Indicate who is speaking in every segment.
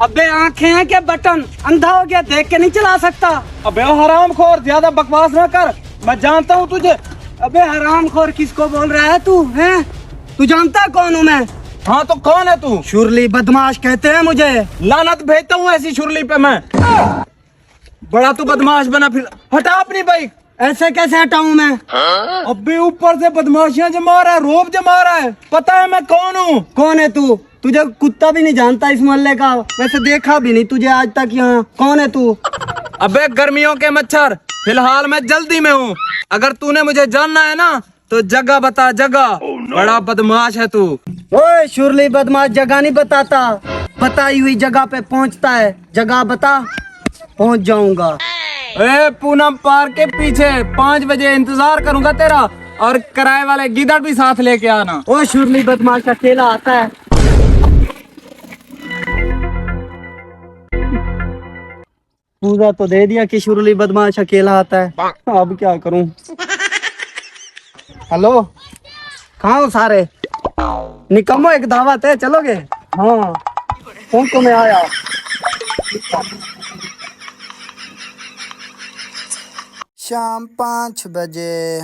Speaker 1: अबे आंखें हैं क्या बटन, अंधा हो गया, देख के नहीं चला सकता।
Speaker 2: अबे हरामखोर, ज्यादा बकवास ना कर, मैं जानता हूँ तुझे।
Speaker 1: अबे हरामखोर किसको बोल रहा है तू? हैं? तू जानता कौन हूँ मैं?
Speaker 2: हाँ तो कौन है तू?
Speaker 1: शुरली बदमाश कहते हैं मुझे।
Speaker 2: लानत भेजता हूँ ऐसी शुरली पे मैं। बड़ा तू बदमाश बना, फिर हटा अपनी बाइक।
Speaker 1: ऐसे कैसे हटाऊं मैं?
Speaker 2: अबे ऊपर से बदमाशियां जमा रहा है, रोब जमा रहा है। पता है मैं कौन हूँ?
Speaker 1: कौन है तू? तुझे कुत्ता भी नहीं जानता इस मोहल्ले का, वैसे देखा भी नहीं तुझे आज तक यहाँ। कौन है तू?
Speaker 2: अबे गर्मियों के मच्छर, फिलहाल मैं जल्दी में हूँ। अगर तूने मुझे जानना है ना तो जगह बता, जगह। बड़ा बदमाश है तू।
Speaker 1: ओए शुरली बदमाश जगह नहीं बताता, बताई हुई जगह पे पहुँचता है। जगह बता, पहुँच जाऊंगा।
Speaker 2: ए पूनम पार्क के पीछे 5 बजे इंतजार करूंगा तेरा, और किराए वाले गिदड़ भी साथ लेके आना।
Speaker 1: ओ शुरली बदमाश अकेला आता है। पूजा तो दे दिया कि शुरली बदमाश अकेला आता है, अब क्या करूं? हेलो, कहाँ हो सारे? निकम्मो, एक दावत है, चलोगे? हाँ तुमको मैं आया। शाम 5 बजे।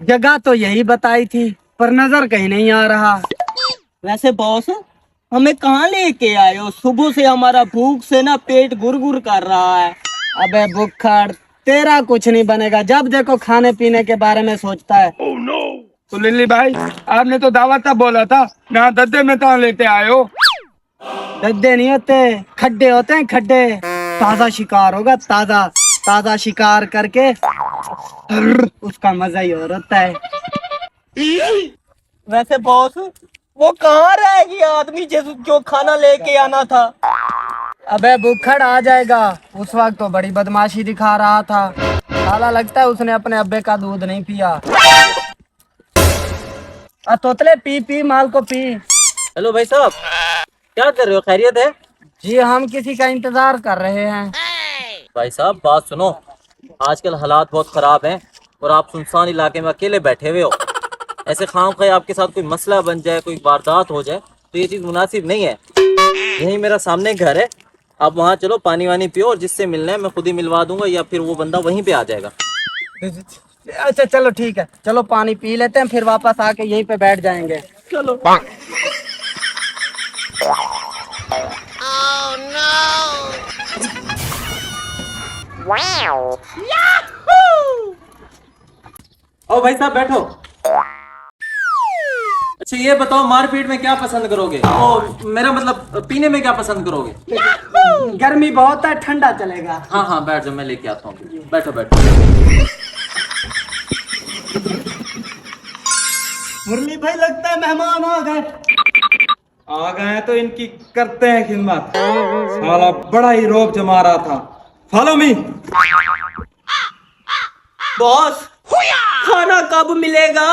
Speaker 1: जगह तो यही बताई थी, पर नजर कहीं नहीं आ रहा।
Speaker 3: वैसे बॉस, हमें कहाँ लेके आए हो? सुबह से हमारा भूख से ना पेट गुरगुर कर रहा है।
Speaker 1: अबे बुक्खड़, तेरा कुछ नहीं बनेगा, जब देखो खाने पीने के बारे में सोचता है।
Speaker 2: तो लिल्ली भाई, आपने तो दावत तब बोला था ना, दद्दे में कहाँ लेते आए हो?
Speaker 1: गड्ढे नहीं होते, खड्डे होते हैं, खड्डे। ताजा शिकार होगा, ताजा ताजा शिकार करके उसका मजा ही और होता है।
Speaker 3: वैसे बॉस, वो कहाँ रह गया आदमी जो खाना लेके आना था?
Speaker 1: अबे बुक्खड़ आ जाएगा, उस वक्त तो बड़ी बदमाशी दिखा रहा था। साला लगता है उसने अपने अब्बे का दूध नहीं पिया। तोतले पी पी, माल को पी।
Speaker 3: हेलो भाई साहब, क्या कर रहे हो? खैरियत है?
Speaker 1: जी हम किसी का इंतजार कर रहे हैं।
Speaker 3: भाई साहब बात सुनो, आजकल हालात बहुत खराब हैं और आप सुनसान इलाके में अकेले बैठे हुए हो। ऐसे खामख़ा आपके साथ कोई मसला बन जाए, कोई वारदात हो जाए तो ये चीज़ मुनासिब नहीं है। यही मेरा सामने घर है, आप वहाँ चलो, पानी वानी पियो, और जिससे मिलना है मैं खुद ही मिलवा दूंगा, या फिर वो बंदा वहीं पे आ जाएगा।
Speaker 1: अच्छा चलो ठीक है, चलो पानी पी लेते हैं, फिर वापस आके यहीं पे बैठ जाएंगे।
Speaker 3: चलो। ओ भाई साहब बैठो। अच्छा ये बताओ, मारपीट में क्या पसंद करोगे? ओ मेरा मतलब पीने में क्या पसंद करोगे?
Speaker 1: गर्मी बहुत है, ठंडा चलेगा।
Speaker 3: हाँ हाँ बैठ जाओ, मैं लेके आता हूँ। बैठो बैठो।
Speaker 1: मुरली भाई लगता है मेहमान आ गए
Speaker 2: तो इनकी करते हैं खिदमत। साला बड़ा ही रोब जमा रहा था। Follow me.
Speaker 3: बॉस, खाना कब मिलेगा?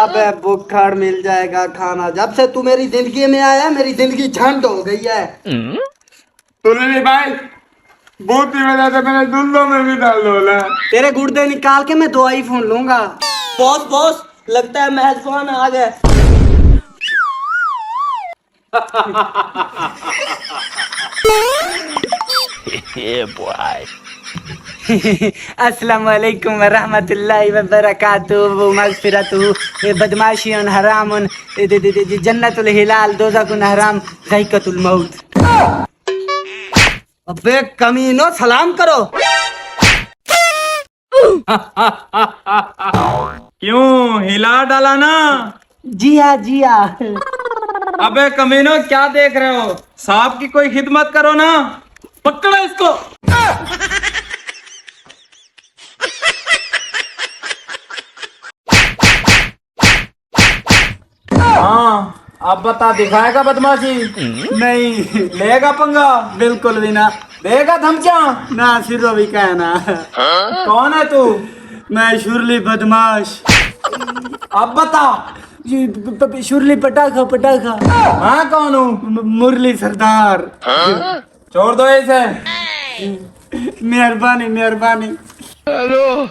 Speaker 1: अबे बुक्खड़, मिल जाएगा खाना। जब से तू मेरी जिंदगी में आया, मेरी जिंदगी झंड हो गई है।
Speaker 2: तो लिल्ली भाई, बहुत ही वजह से मैंने दूल्हों में भी डाल डोला।
Speaker 1: तेरे गुर्दे निकाल के मैं दो आईफोन लूंगा।
Speaker 3: बॉस बॉस, लगता है मेहमान आ गए।
Speaker 1: अस्सलाम वालेकुम व रहमतुल्लाहि व बरकातुहू मगफिरतुहू बदमाशियन हरामुन जन्नतुल हिलाल दोज़खुन हराम ज़ाइक़तुल मौत। अबे कमीनो, सलाम करो।
Speaker 2: क्यों हिला डाला ना?
Speaker 1: जिया जिया।
Speaker 2: अबे कमीनो, क्या देख रहे हो? सांप की कोई खिदमत करो ना। पकड़ो इसको। हाँ अब बता, दिखाएगा बदमाशी?
Speaker 1: नहीं
Speaker 2: लेगा पंगा?
Speaker 1: बिल्कुल भी ना।
Speaker 2: देगा धमकियां?
Speaker 1: ना सिर्फ भी कहना।
Speaker 2: कौन है तू?
Speaker 1: मैं शुरली बदमाश।
Speaker 2: अब बता।
Speaker 1: शुरली पटाखा पटाखा।
Speaker 2: मैं कौन हूँ?
Speaker 1: मुरली सरदार।
Speaker 2: छोड़ दो इसे।
Speaker 1: मेहरबानी मेहरबानी।
Speaker 2: हेलो।